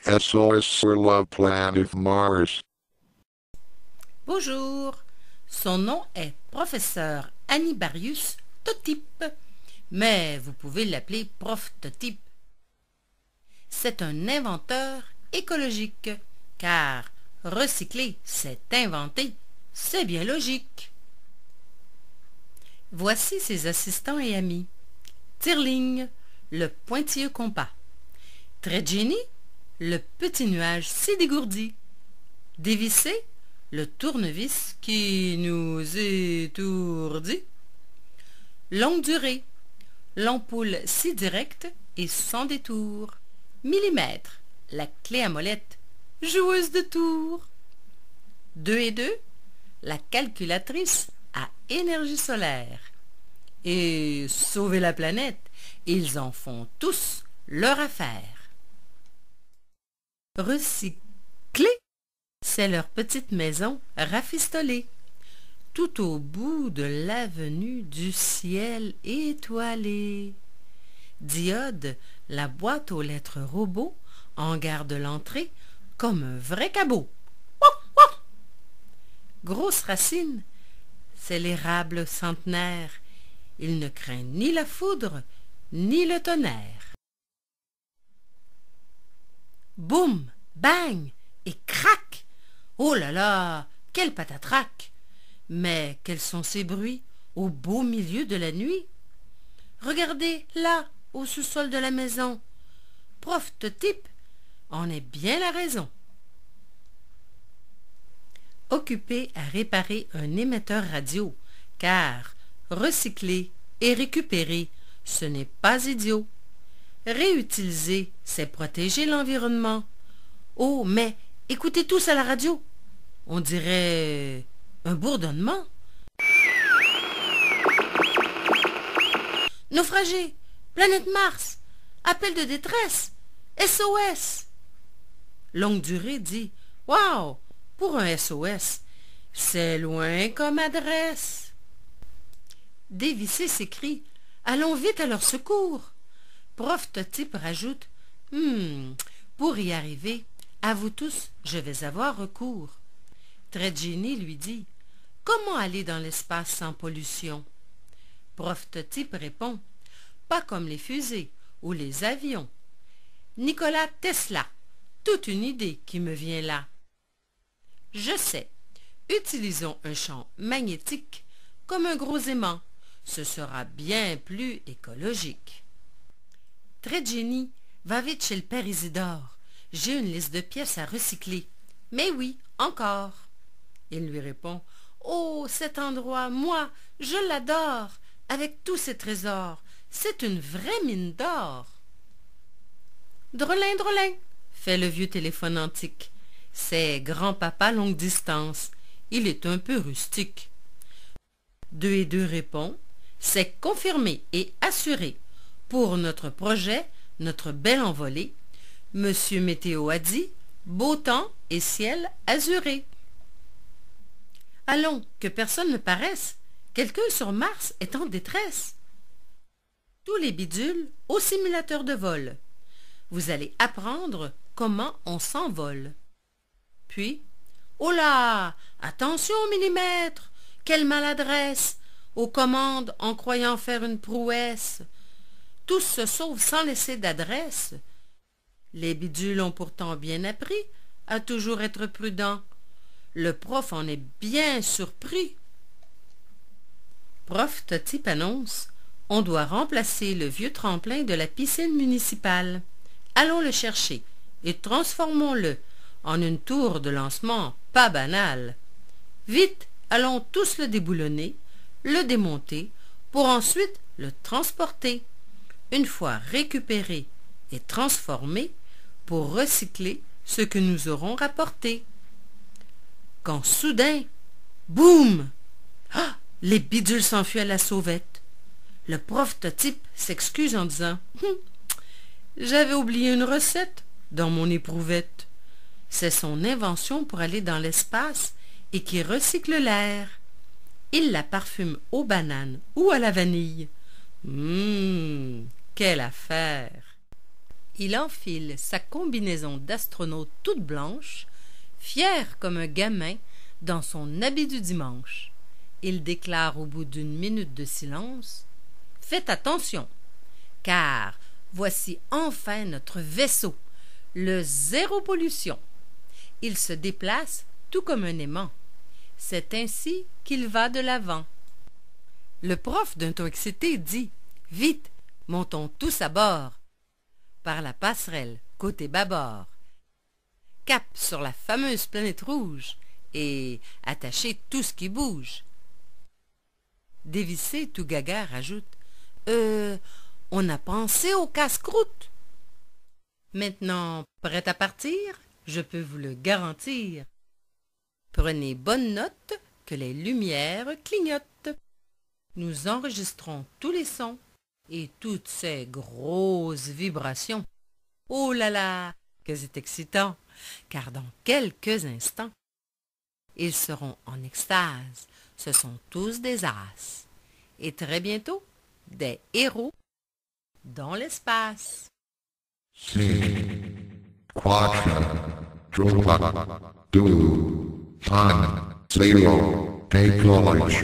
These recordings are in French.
SOS sur la planète Mars. Bonjour, son nom est professeur Anibarius Totip, mais vous pouvez l'appeler Prof Totip. C'est un inventeur écologique, car recycler, c'est inventer, c'est bien logique. Voici ses assistants et amis. Tirling, le pointilleux compas. Tredjini, le petit nuage si dégourdi. Dévissé, le tournevis qui nous étourdit. Longue durée, l'ampoule si directe et sans détour. Millimètre, la clé à molette, joueuse de tours. 2 et 2, la calculatrice à énergie solaire. Et sauver la planète, ils en font tous leur affaire. Recycler, c'est leur petite maison rafistolée, tout au bout de l'avenue du ciel étoilé. Diode, la boîte aux lettres robot, en garde l'entrée comme un vrai cabot. Grosse racine, c'est l'érable centenaire. Il ne craint ni la foudre, ni le tonnerre. Boum, bang et crac! Oh là là, quel patatrac! Mais quels sont ces bruits au beau milieu de la nuit? Regardez, là, au sous-sol de la maison. Prof Totip en est bien la raison. Occupé à réparer un émetteur radio, car recycler et récupérer, ce n'est pas idiot. Réutiliser, c'est protéger l'environnement. Oh, mais écoutez tous à la radio. On dirait un bourdonnement. Naufragé, planète Mars, appel de détresse, SOS. Longue durée dit, waouh, pour un SOS, c'est loin comme adresse. Dévissé s'écrie, allons vite à leur secours. Prof Totip rajoute, pour y arriver, à vous tous, je vais avoir recours. Tredjini lui dit, comment aller dans l'espace sans pollution? Prof Totip répond, pas comme les fusées ou les avions. Nikola Tesla, toute une idée qui me vient là. Je sais, utilisons un champ magnétique comme un gros aimant, ce sera bien plus écologique. Tredjini, va vite chez le père Isidore, j'ai une liste de pièces à recycler. Mais oui, encore. Il lui répond, oh, cet endroit, moi, je l'adore, avec tous ses trésors, c'est une vraie mine d'or. Drôlin, drôlin, fait le vieux téléphone antique. C'est grand-papa longue distance, il est un peu rustique. 2 et 2 répond, c'est confirmé et assuré. Pour notre projet, notre belle envolée, Monsieur Météo a dit, beau temps et ciel azuré. Allons, que personne ne paraisse, quelqu'un sur Mars est en détresse. Tous les bidules au simulateur de vol. Vous allez apprendre comment on s'envole. Puis, oh là, attention au millimètre, quelle maladresse, aux commandes en croyant faire une prouesse. Tous se sauvent sans laisser d'adresse. Les bidules ont pourtant bien appris à toujours être prudents. Le prof en est bien surpris. Prof Totip annonce, on doit remplacer le vieux tremplin de la piscine municipale. Allons le chercher et transformons-le en une tour de lancement pas banale. Vite, allons tous le déboulonner, le démonter, pour ensuite le transporter. Une fois récupéré et transformé, pour recycler ce que nous aurons rapporté. Quand soudain, boum! Ah! Les bidules s'enfuient à la sauvette. Le prof Totip s'excuse en disant j'avais oublié une recette dans mon éprouvette. C'est son invention pour aller dans l'espace et qui recycle l'air. Il la parfume aux bananes ou à la vanille. Quelle affaire! Il enfile sa combinaison d'astronaute toute blanche, fier comme un gamin dans son habit du dimanche. Il déclare au bout d'une minute de silence: « Faites attention, car voici enfin notre vaisseau, le zéro pollution. » Il se déplace tout comme un aimant. C'est ainsi qu'il va de l'avant. Le prof, d'un ton excité, dit: « Vite, montons tous à bord. » Par la passerelle, côté bâbord. Cap sur la fameuse planète rouge et attachez tout ce qui bouge. Dévissé, tout gaga rajoute: on a pensé au casse-croûte. Maintenant, prêt à partir? Je peux vous le garantir. Prenez bonne note que les lumières clignotent. Nous enregistrons tous les sons et toutes ces grosses vibrations. Oh là là, que c'est excitant, car dans quelques instants, ils seront en extase. Ce sont tous des as. Et très bientôt, des héros dans l'espace. 5, 4, 3, 2, 1, 0, take launch.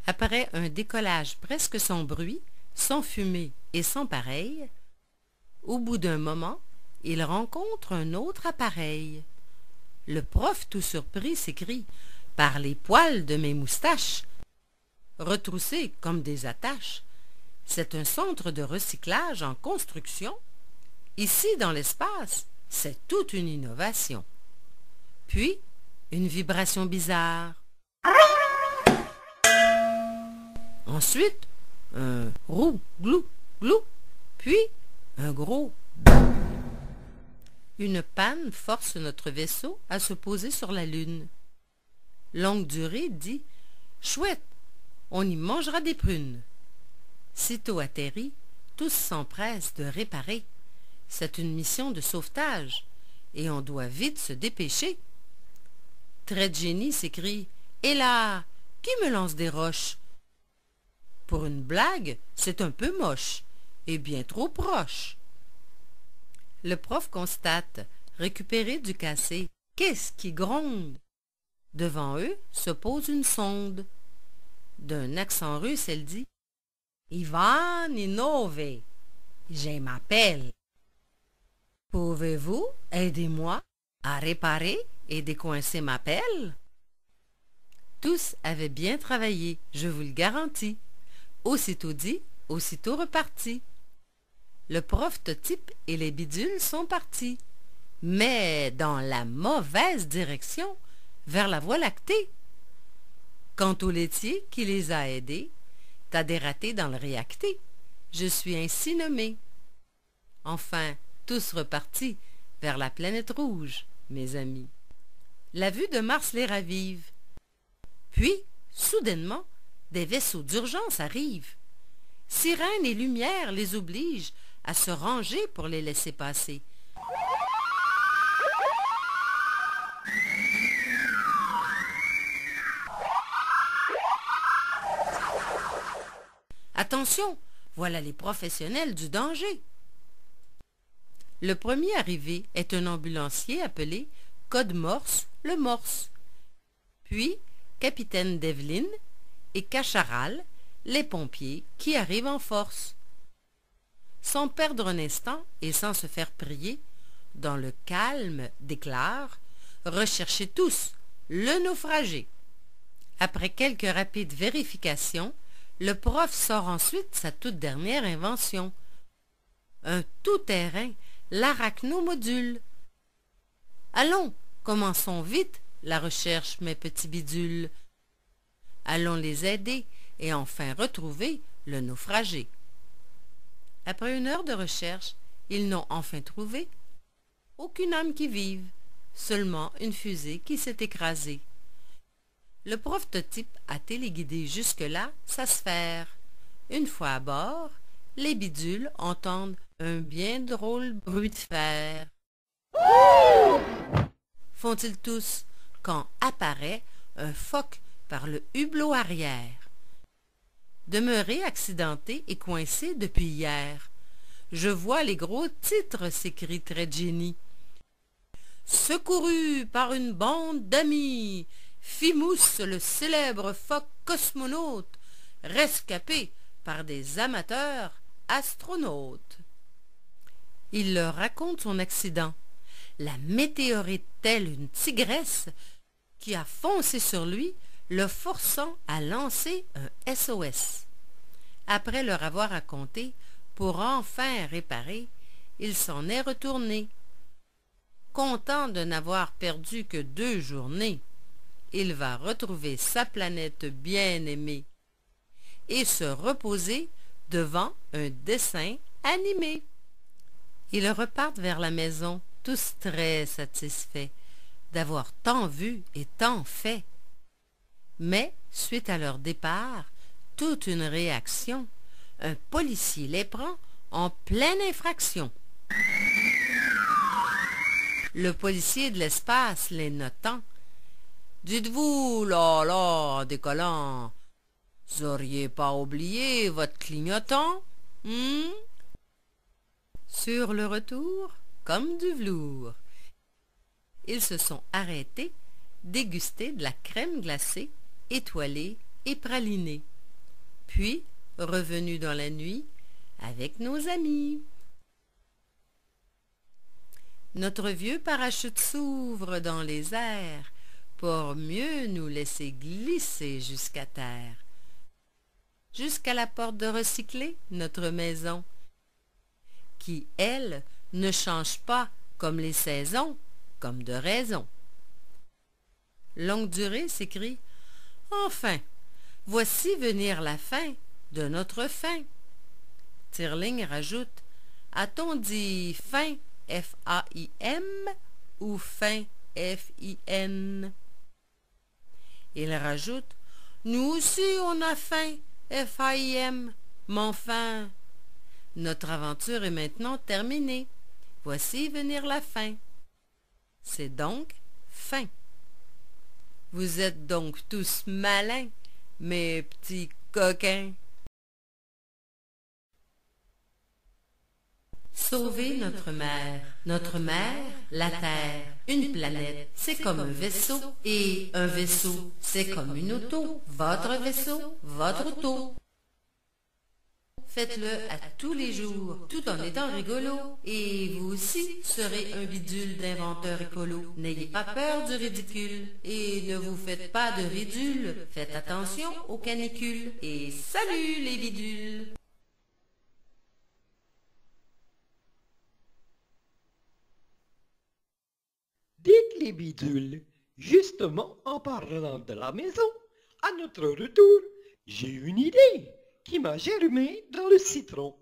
Après un décollage presque sans bruit, sans fumée et sans pareil, au bout d'un moment, il rencontre un autre appareil. Le prof, tout surpris, s'écrie: « Par les poils de mes moustaches, retroussés comme des attaches, c'est un centre de recyclage en construction. Ici, dans l'espace, c'est toute une innovation. » Puis, une vibration bizarre. Ensuite, un roux, glou, glou, puis un gros boum. Une panne force notre vaisseau à se poser sur la Lune. Longue Durée dit: « Chouette, on y mangera des prunes. » Sitôt atterri, tous s'empressent de réparer. C'est une mission de sauvetage, et on doit vite se dépêcher. Trait de génie s'écrie: « Et là, qui me lance des roches? » Pour une blague, c'est un peu moche, et bien trop proche. Le prof constate: récupérer du cassé. Qu'est-ce qui gronde? Devant eux se pose une sonde. D'un accent russe, elle dit: Ivan Inove, je m'appelle. Pouvez-vous aider-moi à réparer et décoincer ma pelle? Tous avaient bien travaillé, je vous le garantis. Aussitôt dit, aussitôt reparti. Le prototype et les bidules sont partis, mais dans la mauvaise direction, vers la Voie lactée. Quant au laitier qui les a aidés, t'as dératé dans le réacté. Je suis ainsi nommé. Enfin, tous repartis vers la planète rouge, mes amis. La vue de Mars les ravive. Puis, soudainement, des vaisseaux d'urgence arrivent. Sirènes et lumières les obligent à se ranger pour les laisser passer. Attention, voilà les professionnels du danger. Le premier arrivé est un ambulancier appelé Code Morse, le Morse. Puis, capitaine Devlin et Cacharal, les pompiers qui arrivent en force. Sans perdre un instant et sans se faire prier, dans le calme déclarent: recherchez tous le naufragé. Après quelques rapides vérifications, le prof sort ensuite sa toute dernière invention. Un tout-terrain, l'arachnomodule. Allons, commençons vite la recherche, mes petits bidules. Allons les aider et enfin retrouver le naufragé. Après 1 heure de recherche, ils n'ont enfin trouvé aucune âme qui vive, seulement une fusée qui s'est écrasée. Le prototype a téléguidé jusque-là sa sphère. Une fois à bord, les bidules entendent un bien drôle bruit de fer. Font-ils tous quand apparaît un phoque par le hublot arrière. Demeuré accidenté et coincé depuis hier. Je vois les gros titres, s'écrie Très Jenny. Secouru par une bande d'amis, Fimous, le célèbre phoque cosmonaute, rescapé par des amateurs astronautes. Il leur raconte son accident. La météorite, telle une tigresse, qui a foncé sur lui, le forçant à lancer un SOS. Après leur avoir raconté, pour enfin réparer, il s'en est retourné. Content de n'avoir perdu que 2 journées, il va retrouver sa planète bien-aimée et se reposer devant un dessin animé. Ils repartent vers la maison, tous très satisfaits d'avoir tant vu et tant fait. Mais, suite à leur départ, toute une réaction. Un policier les prend en pleine infraction. Le policier de l'espace les notant. Dites-vous, là, décollant, vous auriez pas oublié votre clignotant, Sur le retour, comme du velours, ils se sont arrêtés, dégustés de la crème glacée, étoilée et pralinée. Puis, revenus dans la nuit, avec nos amis. Notre vieux parachute s'ouvre dans les airs pour mieux nous laisser glisser jusqu'à terre. Jusqu'à la porte de recycler, notre maison, qui, elle, ne change pas comme les saisons, comme de raison. Longue Durée s'écrie « Enfin, voici venir la fin de notre fin. » Tirling rajoute « A-t-on dit fin F-A-I-M ou fin F-I-N » Il rajoute « Nous aussi on a faim F-A-I-M, mais enfin. » Notre aventure est maintenant terminée. Voici venir la fin. C'est donc fin. Vous êtes donc tous malins, mes petits coquins. Sauver notre mère, la Terre, une planète, c'est comme un vaisseau, et un vaisseau, c'est comme une auto, votre vaisseau, votre auto. Faites-le à tous les jours, tout en étant rigolo, et vous aussi serez un bidule d'inventeur écolo. N'ayez pas peur du ridicule, et ne vous faites pas de ridule, faites attention aux canicules, et salut les bidules! Dites les bidules, justement en parlant de la maison, à notre retour, j'ai une idée qui m'a germé dans le citron.